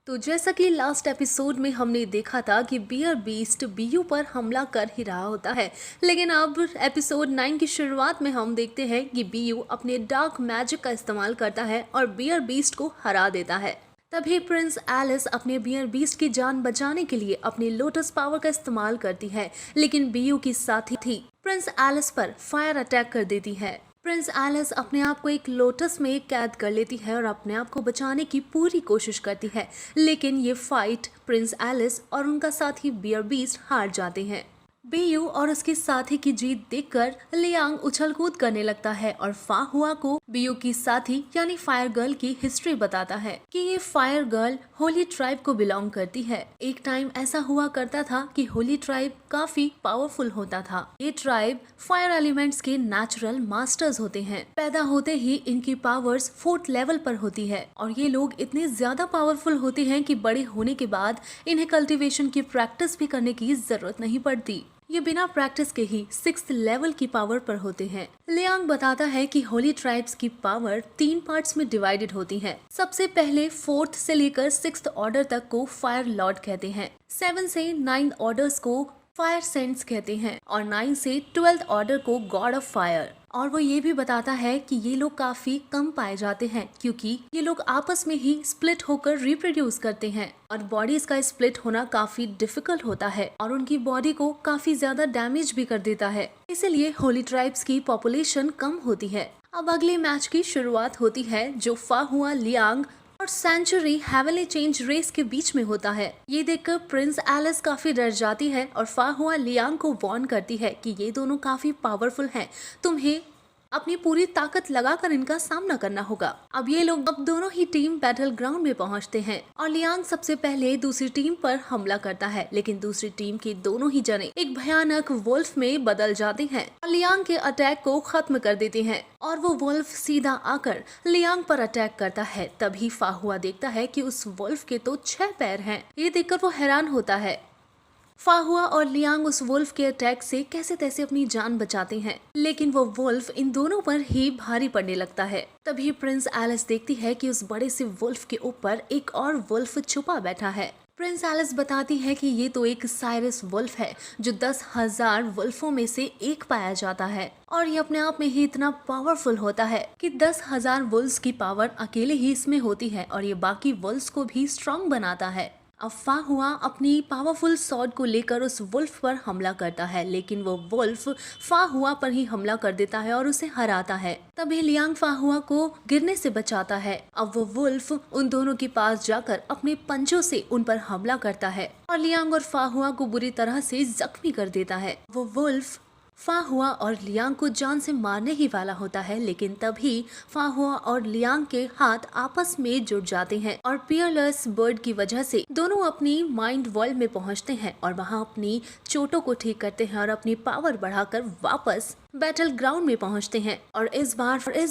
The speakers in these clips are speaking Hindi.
तो जैसा कि लास्ट एपिसोड में हमने देखा था कि बियर बीस्ट बीयू पर हमला कर ही रहा होता है, लेकिन अब एपिसोड 9 की शुरुआत में हम देखते हैं कि बीयू अपने डार्क मैजिक का इस्तेमाल करता है और बियर बीस्ट को हरा देता है। तभी प्रिंस एलिस अपने बियर बीस्ट की जान बचाने के लिए अपने लोटस पावर का इस्तेमाल करती है, लेकिन बीयू की साथी थी प्रिंस एलिस पर फायर अटैक कर देती है। प्रिंस एलिस अपने आप को एक लोटस में कैद कर लेती है और अपने आप को बचाने की पूरी कोशिश करती है, लेकिन ये फाइट प्रिंस एलिस और उनका साथी बियर बीस्ट हार जाते हैं। बीयू और उसके साथी की जीत देखकर लियांग उछल कूद करने लगता है और फा हुआ को बीयू की साथी यानी फायर गर्ल की हिस्ट्री बताता है कि ये फायर गर्ल होली ट्राइब को बिलोंग करती है। एक टाइम ऐसा हुआ करता था कि होली ट्राइब काफी पावरफुल होता था। ये ट्राइब फायर एलिमेंट्स के नेचुरल मास्टर्स होते हैं। पैदा होते ही इनकी पावर्स 4th लेवल पर होती है और ये लोग इतने ज्यादा पावरफुल होते हैं कि बड़े होने के बाद इन्हें कल्टीवेशन की प्रैक्टिस भी करने की जरूरत नहीं पड़ती। ये बिना प्रैक्टिस के ही 6th लेवल की पावर पर होते हैं। लियांग बताता है कि होली ट्राइब्स की पावर 3 पार्ट्स में डिवाइडेड होती है। सबसे पहले 4th से लेकर 6th ऑर्डर तक को फायर लॉर्ड कहते हैं। 7 से 9 ऑर्डर्स को फायर सेंट्स कहते हैं और 9 से 12th ऑर्डर को गॉड ऑफ फायर। और वो ये भी बताता है कि ये लोग काफी कम पाए जाते हैं क्योंकि ये लोग आपस में ही स्प्लिट होकर रिप्रोड्यूस करते हैं और बॉडीज का स्प्लिट होना काफी डिफिकल्ट होता है और उनकी बॉडी को काफी ज्यादा डैमेज भी कर देता है। इसीलिए होली ट्राइब्स की पॉपुलेशन कम होती है। अब अगले मैच की शुरुआत होती है जो फा हुआ लियांग और सेंचुरी हेवनली चेंज रेस के बीच में होता है। ये देखकर प्रिंस एलिस काफी डर जाती है और फा हुआ लियांग को वार्न करती है कि ये दोनों काफी पावरफुल हैं, तुम्हें अपनी पूरी ताकत लगाकर इनका सामना करना होगा। अब ये लोग दोनों ही टीम बैटल ग्राउंड में पहुंचते हैं और लियांग सबसे पहले दूसरी टीम पर हमला करता है, लेकिन दूसरी टीम के दोनों ही जने एक भयानक वुल्फ में बदल जाते हैं और लियांग के अटैक को खत्म कर देते हैं और वो वुल्फ सीधा आकर लियांग पर अटैक करता है। तभी फा हुआ देखता है कि उस वुल्फ के तो 6 पैर हैं। ये देखकर वो हैरान होता है। फा हुआ और लियांग उस वुल्फ के अटैक से कैसे तैसे अपनी जान बचाते हैं, लेकिन वो वुल्फ इन दोनों पर ही भारी पड़ने लगता है। तभी प्रिंस एलिस देखती है कि उस बड़े से वुल्फ के ऊपर एक और वुल्फ छुपा बैठा है। प्रिंस एलिस बताती है कि ये तो एक साइरस वुल्फ है जो 10,000 वुल्फों में से एक पाया जाता है और ये अपने आप में ही इतना पावरफुल होता है कि 10,000 वुल्फ्स की पावर अकेले ही इसमें होती है और ये बाकी वुल्फ्स को भी स्ट्रॉन्ग बनाता है। अब फा हुआ अपनी पावरफुल सॉर्ड को लेकर उस वुल्फ पर हमला करता है, लेकिन वो वुल्फ फा हुआ पर ही हमला कर देता है और उसे हराता है। तभी लियांग फा हुआ को गिरने से बचाता है। अब वो वुल्फ उन दोनों के पास जाकर अपने पंजों से उन पर हमला करता है और लियांग और फा हुआ को बुरी तरह से जख्मी कर देता है। वो वुल्फ फा हुआ और लियांग को जान से मारने ही वाला होता है, लेकिन तभी फा हुआ और लियांग के हाथ आपस में जुड़ जाते हैं और पियरलेस बर्ड की वजह से दोनों अपनी माइंड वर्ल्ड में पहुंचते हैं और वहां अपनी चोटों को ठीक करते हैं और अपनी पावर बढ़ाकर वापस बैटल ग्राउंड में पहुंचते हैं और इस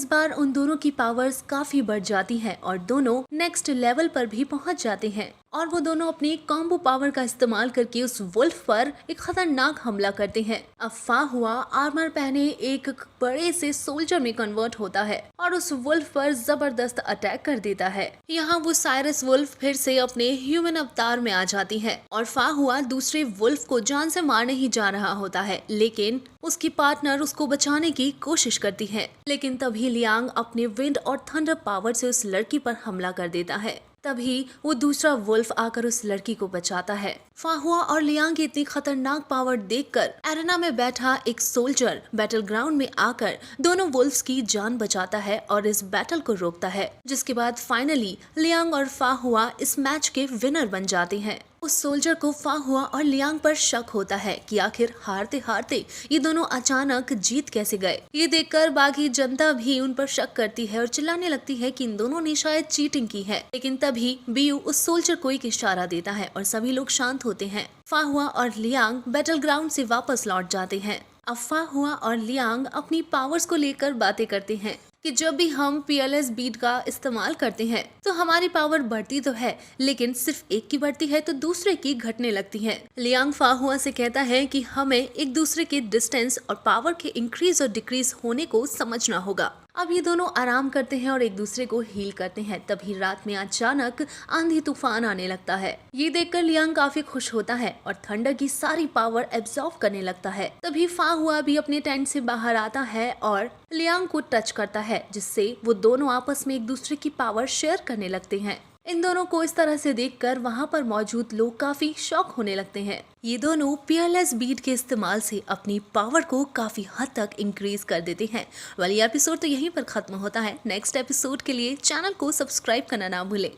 बार उन दोनों की पावर्स काफी बढ़ जाती है और दोनों नेक्स्ट लेवल पर भी पहुंच जाते हैं और वो दोनों अपनी कॉम्बो पावर का इस्तेमाल करके उस वुल्फ पर एक खतरनाक हमला करते हैं। अब फा हुआ आर्मर पहने एक बड़े से सोल्जर में कन्वर्ट होता है और उस वुल्फ पर जबरदस्त अटैक कर देता है। यहाँ वो साइरस वुल्फ फिर से अपने ह्यूमन अवतार में आ जाती है और फा हुआ दूसरे वुल्फ को जान से मारने ही जा रहा होता है, लेकिन उसकी पार्टनर उसको बचाने की कोशिश करती है। लेकिन तभी लियांग अपने विंड और थंडर पावर से उस लड़की पर हमला कर देता है। तभी वो दूसरा वुल्फ आकर उस लड़की को बचाता है। फा हुआ और लियांग की इतनी खतरनाक पावर देखकर एरेना में बैठा एक सोल्जर बैटल ग्राउंड में आकर दोनों वुल्फ्स की जान बचाता है और इस बैटल को रोकता है, जिसके बाद फाइनली लियांग और फा हुआ इस मैच के विनर बन जाते हैं। उस सोल्जर को फा हुआ और लियांग पर शक होता है कि आखिर हारते हारते ये दोनों अचानक जीत कैसे गए। ये देखकर बाकी जनता भी उन पर शक करती है और चिल्लाने लगती है कि इन दोनों ने शायद चीटिंग की है, लेकिन तभी बीयू उस सोल्जर को एक इशारा देता है और सभी लोग शांत होते हैं। फा हुआ और लियांग बैटल ग्राउंड से वापस लौट जाते हैं। अब फा हुआ और लियांग अपनी पावर्स को लेकर बातें करते हैं कि जब भी हम पीएलएस बीट का इस्तेमाल करते हैं तो हमारी पावर बढ़ती तो है, लेकिन सिर्फ एक की बढ़ती है तो दूसरे की घटने लगती है। लियांग फा हुआ से कहता है कि हमें एक दूसरे के डिस्टेंस और पावर के इंक्रीज और डिक्रीज होने को समझना होगा। अब ये दोनों आराम करते हैं और एक दूसरे को हील करते हैं। तभी रात में अचानक आंधी तूफान आने लगता है। ये देखकर लियांग काफी खुश होता है और थंडर की सारी पावर एब्जॉर्ब करने लगता है। तभी फा हुआ भी अपने टेंट से बाहर आता है और लियांग को टच करता है, जिससे वो दोनों आपस में एक दूसरे की पावर शेयर करने लगते हैं। इन दोनों को इस तरह से देखकर वहां पर मौजूद लोग काफी शॉक होने लगते हैं। ये दोनों पियरलेस बीट के इस्तेमाल से अपनी पावर को काफी हद तक इंक्रीज कर देते हैं। वाली एपिसोड तो यहीं पर खत्म होता है। नेक्स्ट एपिसोड के लिए चैनल को सब्सक्राइब करना ना भूलें।